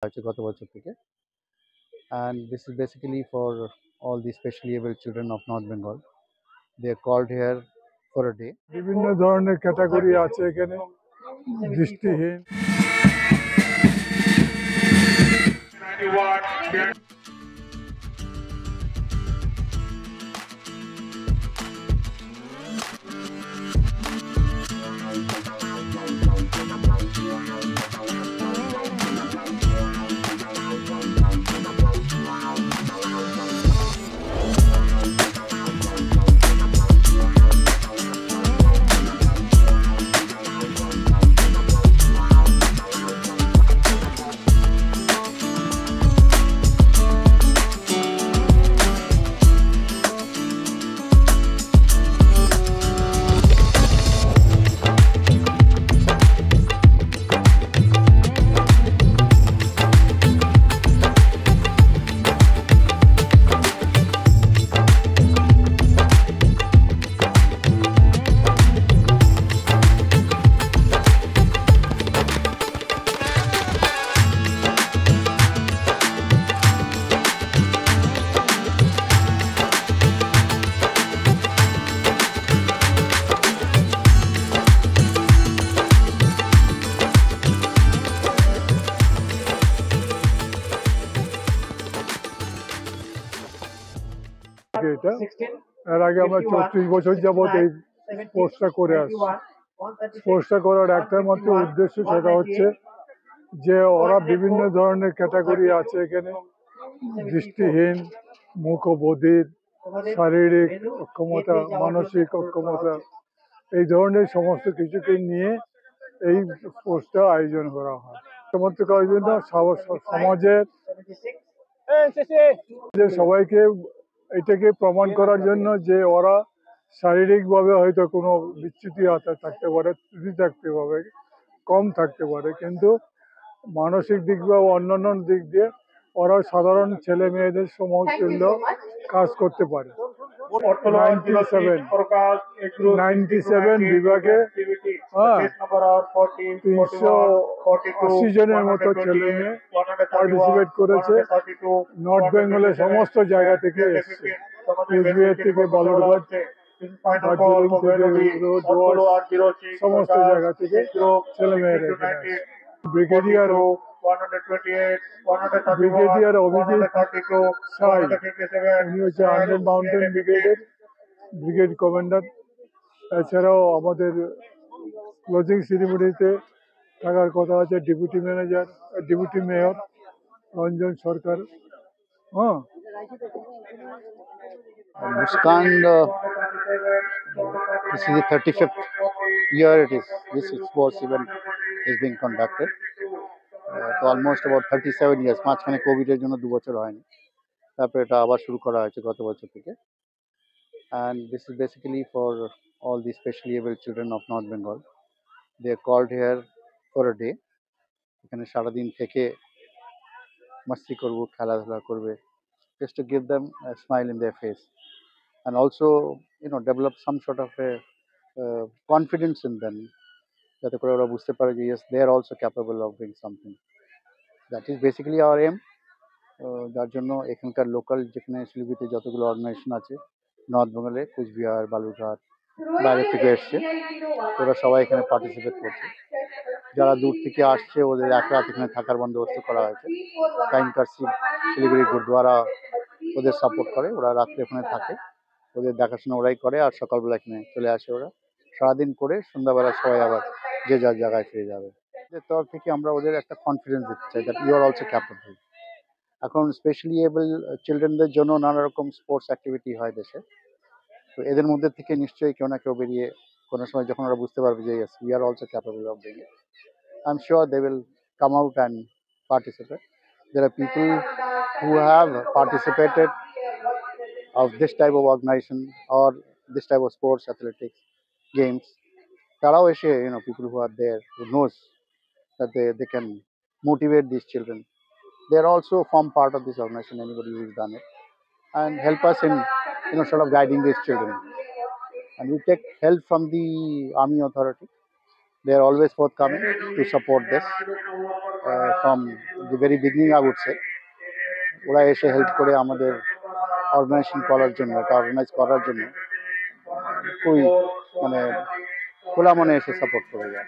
হয়েছে গত বছর থেকে। And this is basically for all the specially able children of North Bengal. They are called here for a day. বিভিন্ন ধরনের category আছে এখানে, দৃষ্টিহীন, এটা এর আগে আমরা 34 বছর যাবত এই স্পোর্টসটা করে আসছি। স্পোর্টসটা করার একটা মাত্র উদ্দেশ্য, সেটা হচ্ছে যে ওরা বিভিন্ন ধরনের ক্যাটাগরি আছে এখানে, দৃষ্টিহীন, মূকবধির, শারীরিক অক্ষমতা, মানসিক অক্ষমতা, এই ধরনের সমস্ত কিছুকে নিয়ে এই স্পোর্টসটা আয়োজন করা হয়। সমস্ত করার জন্য সমাজের সবাইকে এটাকে প্রমাণ করার জন্য যে ওরা শারীরিকভাবে হয়তো কোনো বিচ্যুতি থাকতে পারে, ত্রুটি থাকতে পারে, কম থাকতে পারে, কিন্তু মানসিক দিক বা অন্যান্য দিক দিয়ে ওরা সাধারণ ছেলে মেয়েদের সমতুল্য কাজ করতে পারে। 97 বিভাগে 380 জনের মতো ছেলে মেয়ে পার্টিসিপেট করেছে। নর্থ বেঙ্গলের সমস্ত জায়গা থেকে এসছে, কুচবিহার থেকে বালুরঘাট, দার্জিলিং থেকে সমস্ত জায়গা থেকে ছেলে মেয়েরা এসছে। ব্রিগেডিয়ার অভিজিৎ সাই, উনি হচ্ছে 100 মাউন্টেন ব্রিগেডের ব্রিগেড কমান্ডার। এছাড়াও আমাদের ক্লোজিং সেরিমনিতে থাকার কথা আছে deputy mayor Ranjan Sarkar. Muskan, this is the 35th year this sports event is being conducted. So almost about 37 years, মাঝখানে কোভিডের জন্য 2 বছর হয়নি, তারপরে এটা আবার শুরু করা হয়েছে গত বছর থেকে। And this is basically for all the specially able children of North Bengal. They are called here for a day. এখানে সারাদিন থেকে মস্তি করবো, খেলাধুলা করবে, just to give them a smile in their face and also develop some sort of a confidence in them, যাতে করে ওরা বুঝতে পারে যে yes, they are also capable of doing something. That is basically our aim. যার জন্য এখানকার local যেখানে শিলিগুড়িতে যতগুলো অর্গানাইজেশন আছে নর্থ বেঙ্গলে, কুচবিহার, বালুরঘাট, বাইরে থেকে এসছে, ওরা সবাই এখানে পার্টিসিপেট করছে। যারা দূর থেকে আসছে ওদের এক রাত এখানে থাকার বন্দোবস্ত করা হয়েছে। কাইনকারসি শিলিগুড়ি গুরুদ্বারা ওদের সাপোর্ট করে, ওরা রাত্রে ওখানে থাকে, ওদের দেখাশোনা ওরাই করে, আর সকালবেলা এখানে চলে আসে। ওরা সারাদিন করে সন্ধ্যাবেলা সবাই আবার যে যার জায়গায় ফিরে যাবে। এদের তরফ থেকে আমরা ওদের একটা কনফিডেন্স দিতে চাই that you are also capable. এখন স্পেশালি এবল চিলড্রেনদের জন্য নানা রকম স্পোর্টস অ্যাক্টিভিটি হয় দেশে, তো এদের মধ্যে থেকে নিশ্চয়ই কেউ না কেউ বেরিয়ে কোনো সময় যখন ওরা বুঝতে পারবে যে yes, we are also capable of doing it, I'm sure they will come out and participate. There are people who have participated of this type of organization or this type of sports, athletics, games. তারাও এসে people who are there who knows that they can motivate these children. They are also form part of this organization, anybody who has done it, and help us in sort of guiding these children. And we take help from the army authority. They are always forthcoming to support this. From the very beginning I would say. ওরা এসে help করে আমাদের organisation করার জন্য, এটা organise করার জন্য খুবই মানে খোলা মনে এসে সাপোর্ট করে যায়।